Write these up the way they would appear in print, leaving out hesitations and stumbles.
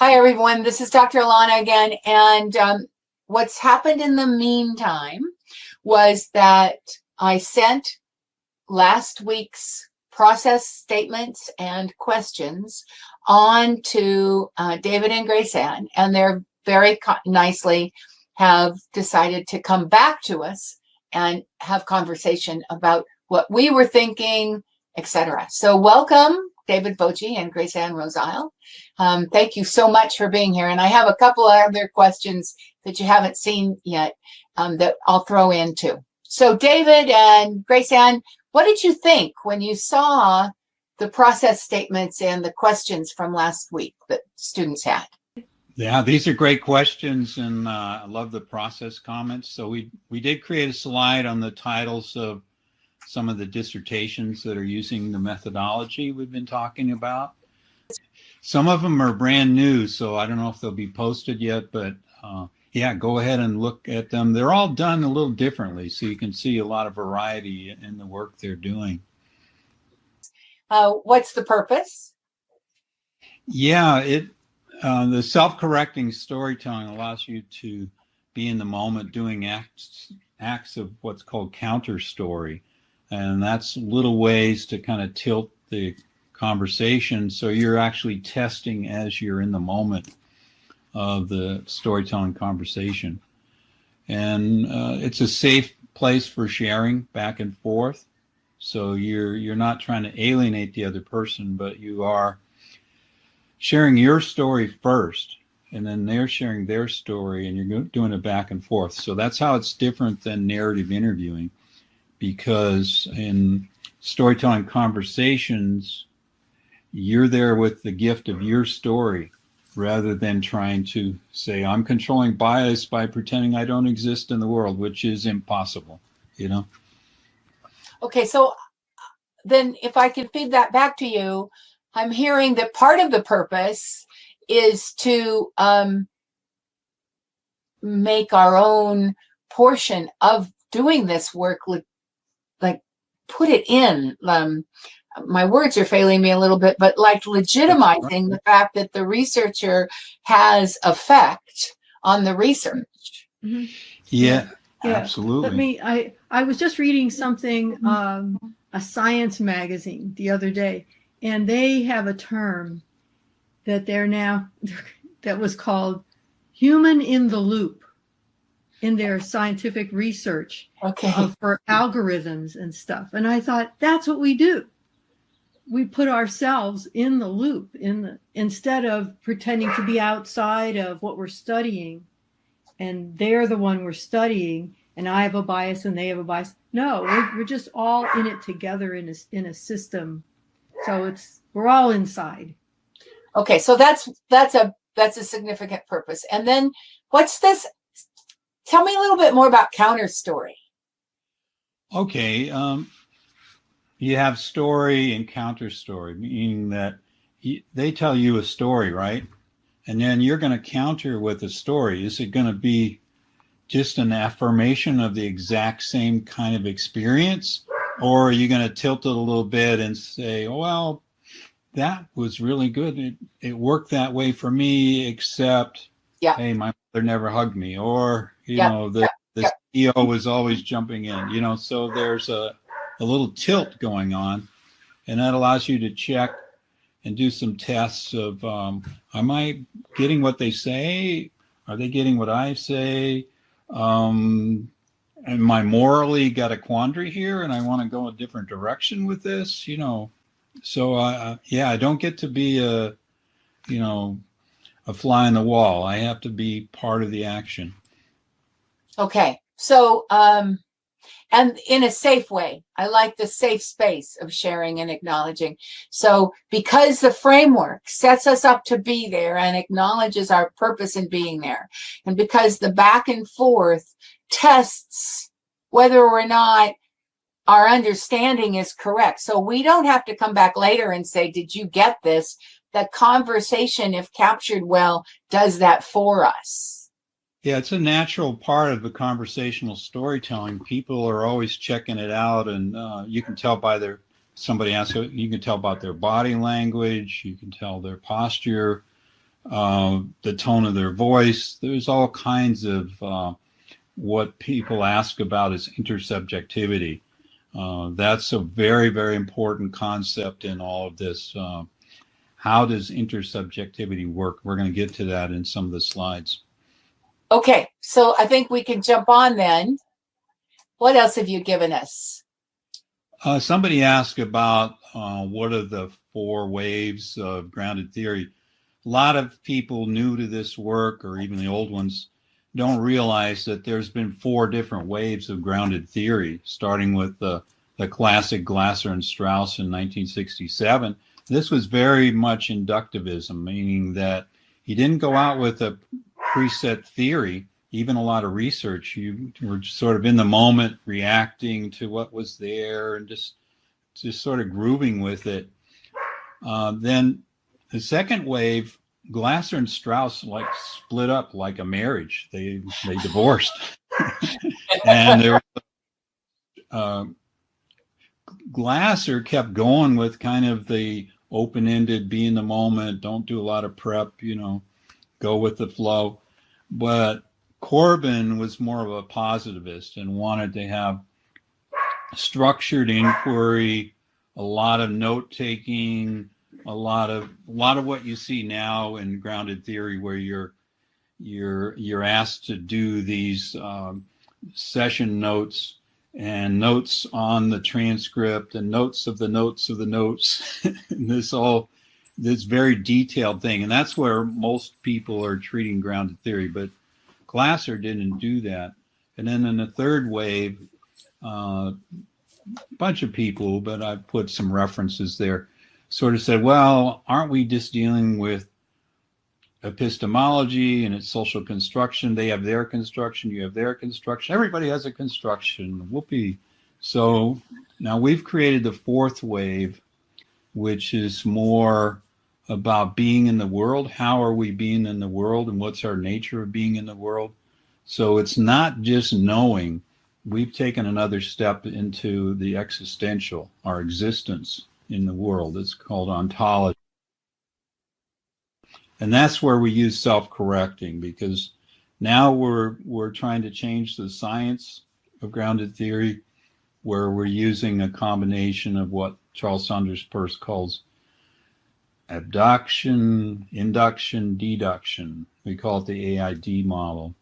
Hi, everyone. This is Dr. Alana again. And what's happened in the meantime was that I sent last week's process statements and questions on to David and Grace Ann, and they're very nicely have decided to come back to us and have conversation about what we were thinking, etc. So welcome, David, Boje, and Grace Ann Rosile. Thank you so much for being here. And I have a couple of other questions that you haven't seen yet that I'll throw in too. So David and Grace Ann, what did you think when you saw the process statements and the questions from last week that students had? Yeah, these are great questions, and I love the process comments. So we did create a slide on the titles of some of the dissertations that are using the methodology we've been talking about. Some of them are brand new, so I don't know if they'll be posted yet, but yeah, go ahead and look at them. They're all done a little differently, so you can see a lot of variety in the work they're doing. What's the purpose? Yeah, the self-correcting storytelling allows you to be in the moment doing acts of what's called counter story. And that's little ways to kind of tilt the conversation so you're actually testing as you're in the moment of the storytelling conversation. And it's a safe place for sharing back and forth. So you're not trying to alienate the other person, but you are sharing your story first, and then they're sharing their story, and you're doing it back and forth. So that's how it's different than narrative interviewing, because in storytelling conversations, you're there with the gift of your story rather than trying to say, I'm controlling bias by pretending I don't exist in the world, which is impossible, you know? Okay, so then if I can feed that back to you, I'm hearing that part of the purpose is to make our own portion of doing this work, like put it in. My words are failing me a little bit, but like legitimizing the fact that the researcher has effect on the research. Mm-hmm. Yeah, absolutely. I was just reading something, a science magazine the other day, and they have a term that that was called human in the loop in their scientific research for algorithms and stuff. And I thought, that's what we do. We put ourselves in the loop instead of pretending to be outside of what we're studying, and they're the one we're studying, and I have a bias and they have a bias. No, we're just all in it together in a system. So we're all inside. Okay, so that's a significant purpose. And then what's this? Tell me a little bit more about counter story. Okay, you have story and counter story, meaning that they tell you a story, right? And then you're going to counter with a story. Is it going to be just an affirmation of the exact same kind of experience? Or are you going to tilt it a little bit and say, well, that was really good. It worked that way for me, except, hey, my mother never hugged me. Or, the CEO was always jumping in, so there's a little tilt going on. And that allows you to check and do some tests of, am I getting what they say? Are they getting what I say? Am I morally got a quandary here and I want to go a different direction with this? So I don't get to be a fly on the wall. I have to be part of the action. Okay. So, and in a safe way. I like the safe space of sharing and acknowledging. So because the framework sets us up to be there and acknowledges our purpose in being there, and because the back and forth tests whether or not our understanding is correct. So we don't have to come back later and say, did you get this? The conversation, if captured well, does that for us. Yeah, it's a natural part of the conversational storytelling. People are always checking it out, and you can tell by somebody asks, you can tell about their body language, you can tell their posture, the tone of their voice. There's all kinds of what people ask about is intersubjectivity. That's a very, very important concept in all of this. How does intersubjectivity work? We're going to get to that in some of the slides. Okay, so I think we can jump on then. What else have you given us? Somebody asked about what are the 4 waves of grounded theory. A lot of people new to this work, or even the old ones, don't realize that there's been 4 different waves of grounded theory, starting with the classic Glasser and Strauss in 1967. This was very much inductivism, meaning that he didn't go out with a preset theory. Even a lot of research, you were sort of in the moment, reacting to what was there and just sort of grooving with it. Then the second wave, Glasser and Strauss like split up like a marriage. They divorced. And there Glasser kept going with kind of the open-ended, be in the moment, don't do a lot of prep, go with the flow. But Corbin was more of a positivist and wanted to have structured inquiry, a lot of note-taking, a lot of what you see now in grounded theory, where you're asked to do these session notes and notes on the transcript and notes of the notes of the notes. And this very detailed thing, and that's where most people are treating grounded theory. But Glasser didn't do that. And then in the third wave, a bunch of people, but I put some references there, sort of said, well, aren't we just dealing with epistemology and its social construction? They have their construction, you have their construction. Everybody has a construction. Whoopee. So now we've created the 4th wave, which is more about being in the world. How are we being in the world, and what's our nature of being in the world? So it's not just knowing. We've taken another step into the existential, our existence in the world. It's called ontology. And that's where we use self-correcting, because now we're trying to change the science of grounded theory, where we're using a combination of what Charles Saunders Peirce calls abduction, induction, deduction. We call it the AID model.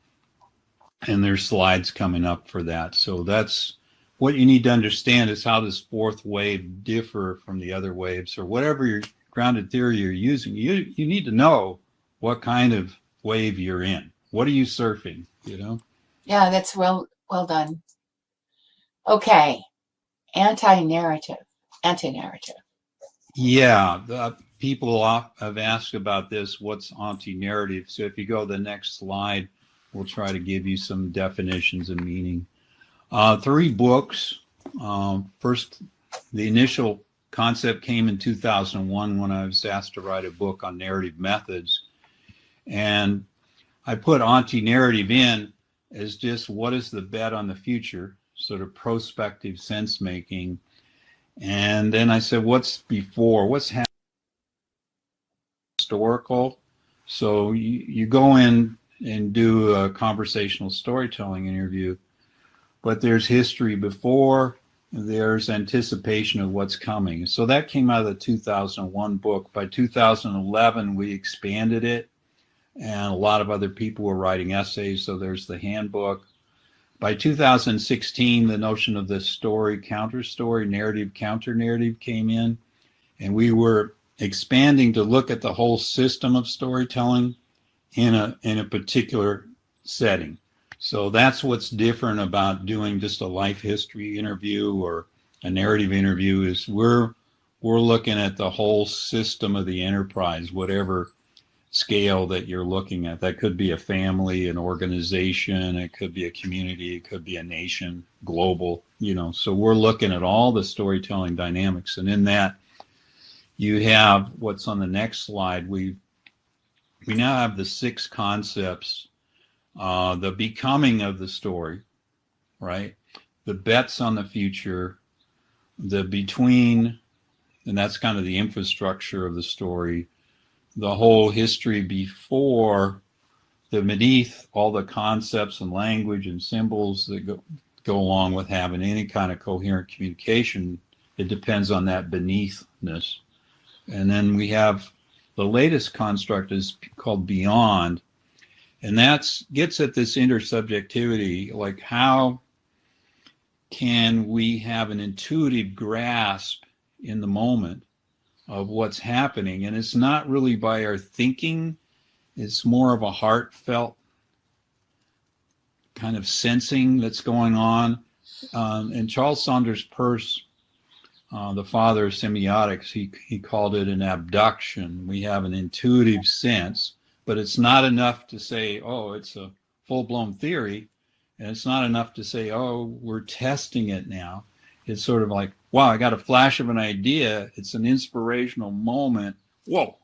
And there's slides coming up for that. So that's what you need to understand, is how this 4th wave differ from the other waves, or whatever your grounded theory you're using. You need to know what kind of wave you're in. What are you surfing, Yeah, that's well done. Okay. Anti-narrative. Yeah, the people have asked about this. What's anti-narrative? So if you go to the next slide, we'll try to give you some definitions and meaning. 3 books. First, the initial concept came in 2001 when I was asked to write a book on narrative methods. And I put anti-narrative in as just what is the bet on the future, sort of prospective sense making. And then I said, what's before? What's happening? Historical. So you go in and do a conversational storytelling interview, but there's history before, there's anticipation of what's coming. So that came out of the 2001 book. By 2011, we expanded it, and a lot of other people were writing essays, so there's the handbook. By 2016, the notion of the story, counter story, narrative, counter narrative came in, and we were expanding to look at the whole system of storytelling in a particular setting. So that's what's different about doing just a life history interview or a narrative interview, is we're looking at the whole system of the enterprise, whatever scale that you're looking at. That could be a family, an organization, it could be a community, it could be a nation, global, So we're looking at all the storytelling dynamics. And in that, you have what's on the next slide. We now have the 6 concepts, the becoming of the story, right? The bets on the future, the between, and that's kind of the infrastructure of the story, the whole history before, the beneath, all the concepts and language and symbols that go along with having any kind of coherent communication. It depends on that beneathness. And then we have the latest construct is called beyond, and that gets at this intersubjectivity, like how can we have an intuitive grasp in the moment of what's happening? And it's not really by our thinking, it's more of a heartfelt kind of sensing that's going on. And Charles Saunders Peirce, the father of semiotics, he called it an abduction. We have an intuitive sense, but it's not enough to say, oh, it's a full-blown theory. And it's not enough to say, oh, we're testing it now. It's sort of like, wow, I got a flash of an idea. It's an inspirational moment. Whoa.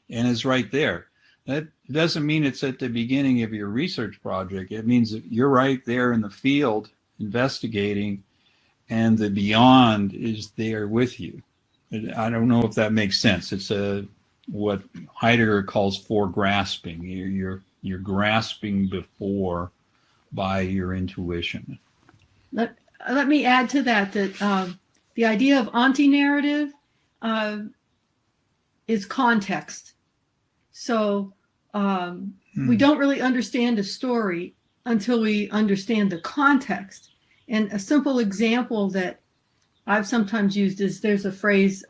And it's right there. That doesn't mean it's at the beginning of your research project. It means that you're right there in the field investigating, and the beyond is there with you. I don't know if that makes sense. It's what Heidegger calls foregrasping. You're grasping before by your intuition. Let me add to that the idea of anti-narrative is context. So we don't really understand a story until we understand the context. And a simple example that I've sometimes used is there's a phrase,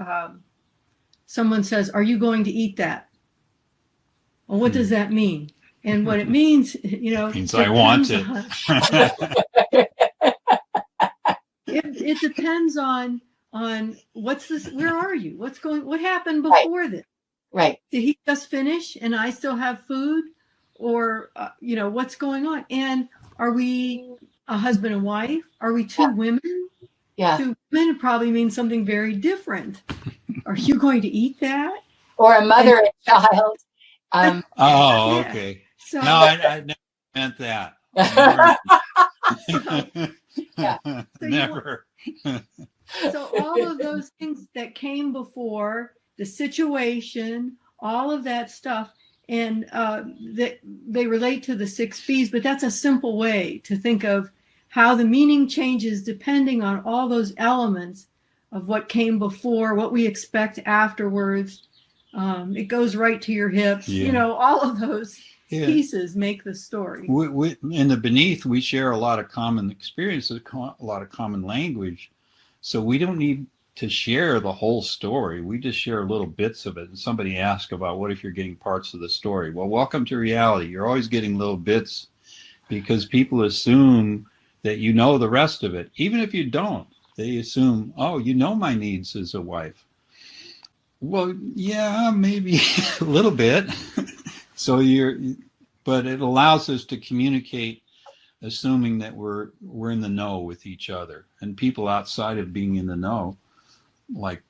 someone says, "Are you going to eat that?" Well, what does that mean? And what it means, means I want it. It depends on what's this, where are you? What happened before this? Right. Did he just finish and I still have food? Or, what's going on? And are we a husband and wife? Are we two women? Yeah. Two women probably means something very different. Are you going to eat that? Or a mother and child. Oh, okay. Yeah. So, no, I never meant that. Never. So all of those things that came before, the situation, all of that stuff, and they relate to the 6 P's, but that's a simple way to think of how the meaning changes depending on all those elements of what came before, what we expect afterwards. It goes right to your hips. Yeah. All of those pieces make the story. In the beneath, we share a lot of common experiences, a lot of common language. So we don't need to share the whole story. We just share little bits of it. And somebody asked about what if you're getting parts of the story? Well, welcome to reality. You're always getting little bits because people assume that you know the rest of it. Even if you don't, they assume, oh, you know my needs as a wife. Well, yeah, maybe a little bit. But it allows us to communicate, assuming that we're in the know with each other. And people outside of being in the know, like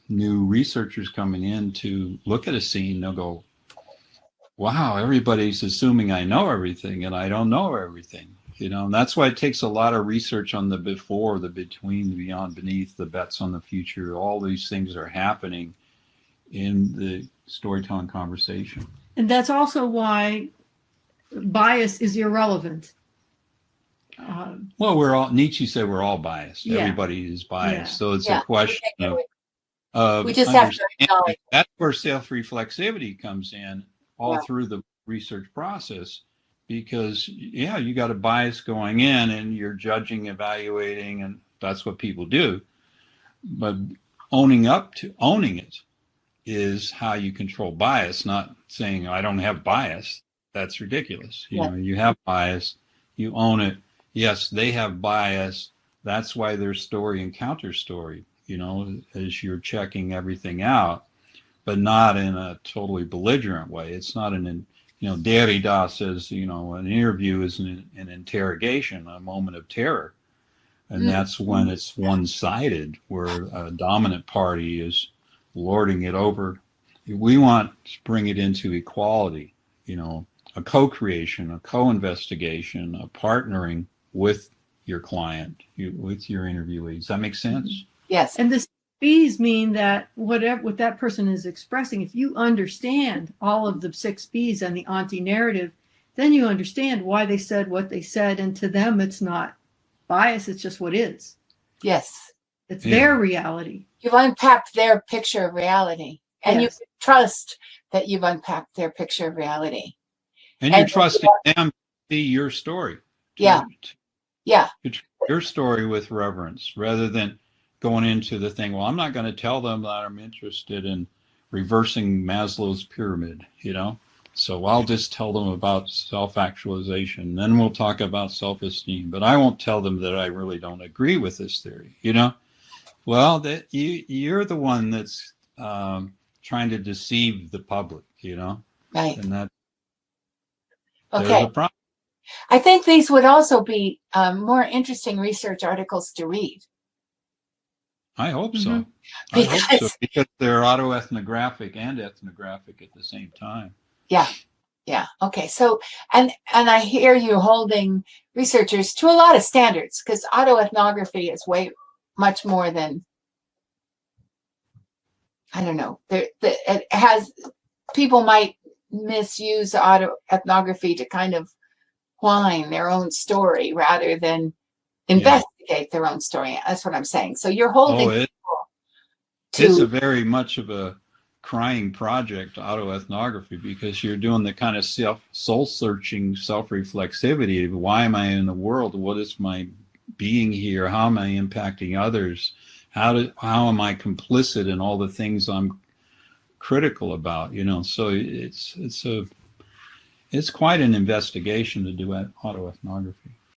new researchers coming in to look at a scene, they'll go, wow, everybody's assuming I know everything, and I don't know everything. And that's why it takes a lot of research on the before, the between, the beyond, beneath, the bets on the future. All these things are happening in the storytelling conversation. And that's also why bias is irrelevant. Well, Nietzsche said we're all biased. Yeah. Everybody is biased. Yeah. So it's a question of we just have to acknowledge. That's where self-reflexivity comes in all through the research process, because you got a bias going in and you're judging, evaluating, and that's what people do. But owning it is how you control bias, not saying I don't have bias. That's ridiculous. You have bias, you own it. Yes, they have bias. That's why there's story and counter story, as you're checking everything out, but not in a totally belligerent way. It's not Derrida says, an interview is an interrogation, a moment of terror. And that's when it's one-sided, where a dominant party is lording it over. We want to bring it into equality, a co-creation, a co-investigation, a partnering with your client, with your interviewee. Does that make sense? Yes. And this B's mean that whatever what that person is expressing, if you understand all of the 6 B's and the auntie narrative, then you understand why they said what they said. And to them, it's not bias, it's just what is. Yes. It's Yeah. their reality. You've unpacked their picture of reality. And Yes. you trust that you've unpacked their picture of reality. And you're And- trusting them to see your story. Yeah. Yeah. To treat your story with reverence rather than going into the thing, well, I'm not going to tell them that I'm interested in reversing Maslow's pyramid, you know? So I'll just tell them about self-actualization. Then we'll talk about self-esteem. But I won't tell them that I really don't agree with this theory, you know? Well, that you're the one that's trying to deceive the public, you know? Right. And that Okay. there's a problem. I think these would also be more interesting research articles to read. I hope so. Mhm. I hope so, Because- because they're autoethnographic and ethnographic at the same time. Yeah. Yeah. Okay. So, and I hear you holding researchers to a lot of standards, because autoethnography is way much more than, I don't know. It has, people might misuse autoethnography to kind of whine their own story rather than investigate their own story. That's what I'm saying. So you're holding Oh, to it's a very much of a crying project, autoethnography, because you're doing the kind of soul-searching self-reflexivity of why am I in the world? What is my being here? How am I impacting others? How am I complicit in all the things I'm critical about? You know, so it's quite an investigation to do autoethnography.